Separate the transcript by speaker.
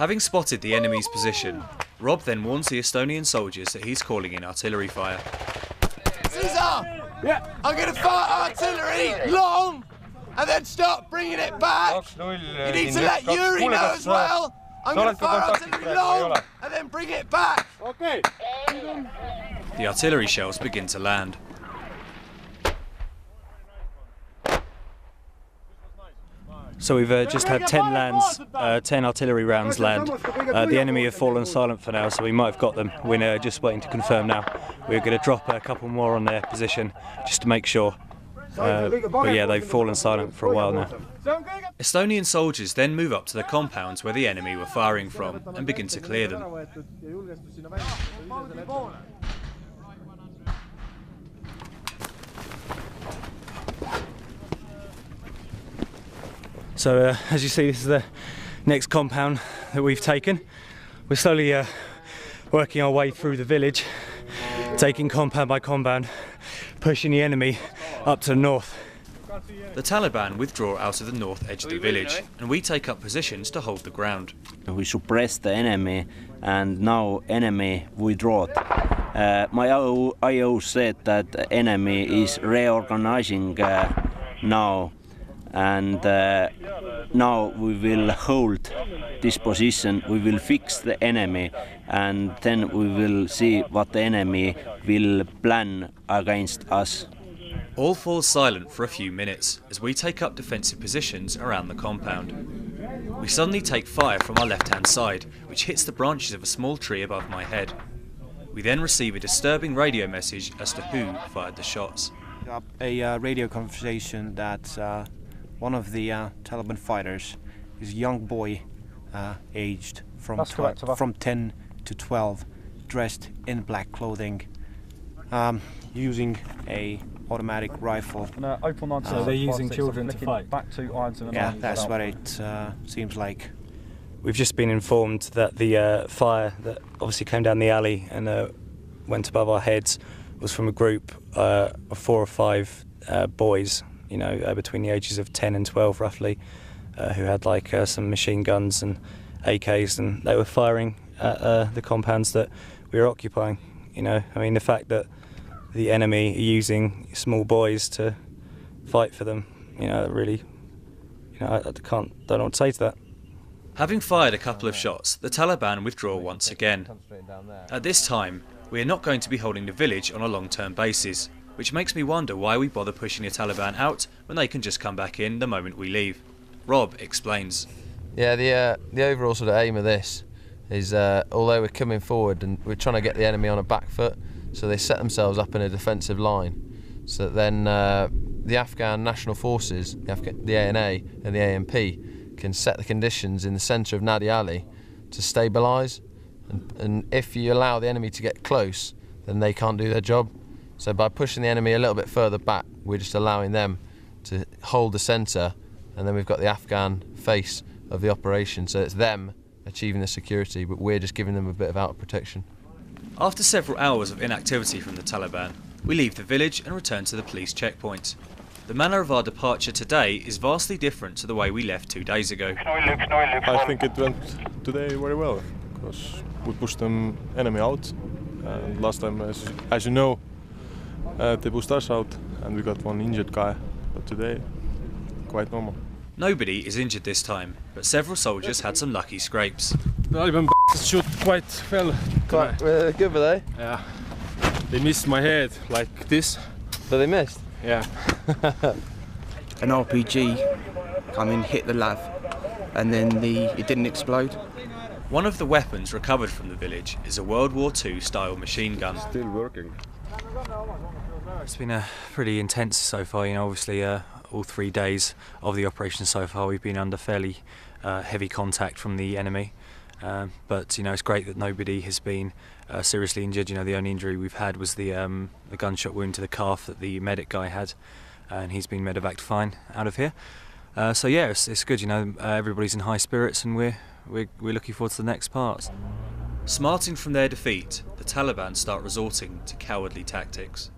Speaker 1: Having spotted the enemy's position, Rob then warns the Estonian soldiers that he's calling in artillery fire.
Speaker 2: Caesar! Yeah. I'm going to fire artillery long and then start bringing it back. You need to let Yuri know as well. I'm going to fire artillery long and then bring it back.
Speaker 3: Okay.
Speaker 1: The artillery shells begin to land. So we've just had 10 lands, 10 artillery rounds land. The enemy have fallen silent for now, so we might have got them. We're just waiting to confirm now. We're going to drop a couple more on their position just to make sure. But yeah, they've fallen silent for a while now. Estonian soldiers then move up to the compounds where the enemy were firing from and begin to clear them. So as you see, this is the next compound that we've taken. We're slowly working our way through the village, taking compound by compound, pushing the enemy up to the north. The Taliban withdraw out of the north edge of the village, and we take up positions to hold the ground.
Speaker 4: We suppressed the enemy, and now enemy withdraw. My IO said that the enemy is reorganizing now. And now we will hold this position, we will fix the enemy, and then we will see what the enemy will plan against us.
Speaker 1: All falls silent for a few minutes as we take up defensive positions around the compound. We suddenly take fire from our left-hand side, which hits the branches of a small tree above my head. We then receive a disturbing radio message as to who fired the shots.
Speaker 5: A radio conversation that one of the Taliban fighters is a young boy, aged from 10 to 12, dressed in black clothing, using a automatic rifle.
Speaker 3: So they're using children to fight?
Speaker 5: Yeah, that's what it seems like.
Speaker 1: We've just been informed that the fire that obviously came down the alley and went above our heads was from a group of 4 or 5 boys, you know, between the ages of 10 and 12 roughly, who had like some machine guns and AKs, and they were firing at the compounds that we were occupying. You know, I mean, the fact that the enemy are using small boys to fight for them, you know, really, you know, I don't know what to say to that. Having fired a couple of shots, the Taliban withdraw once again. At this time, we are not going to be holding the village on a long-term basis, which makes me wonder why we bother pushing the Taliban out when they can just come back in the moment we leave. Rob explains.
Speaker 6: Yeah, the overall sort of aim of this is, although we're coming forward and we're trying to get the enemy on a back foot, so they set themselves up in a defensive line, so that then the Afghan National Forces, the ANA and the ANP, can set the conditions in the centre of Nadia Ali to stabilise, and if you allow the enemy to get close, then they can't do their job. So by pushing the enemy a little bit further back, we're just allowing them to hold the centre, and then we've got the Afghan face of the operation, so it's them achieving the security, but we're just giving them a bit of outer protection.
Speaker 1: After several hours of inactivity from the Taliban, we leave the village and return to the police checkpoint. The manner of our departure today is vastly different to the way we left 2 days ago.
Speaker 7: I think it went today very well, because we pushed the enemy out, and last time, as you know, they pushed us out and we got one injured guy, but today, quite normal.
Speaker 1: Nobody is injured this time, but several soldiers had some lucky scrapes.
Speaker 3: The Taliban shoot quite well.
Speaker 6: Quite good, were they?
Speaker 3: Yeah. They missed my head like this.
Speaker 6: But they missed?
Speaker 3: Yeah.
Speaker 8: An RPG come in, hit the lav, and then it didn't explode.
Speaker 1: One of the weapons recovered from the village is a World War II style machine gun.
Speaker 7: Still working.
Speaker 1: It's been pretty intense so far, you know, obviously all 3 days of the operation so far we've been under fairly heavy contact from the enemy, but you know, it's great that nobody has been seriously injured. You know, the only injury we've had was the gunshot wound to the calf that the medic guy had, and he's been medevaced fine out of here. So yeah, it's good, you know, everybody's in high spirits, and we're looking forward to the next parts. Smarting from their defeat, the Taliban start resorting to cowardly tactics.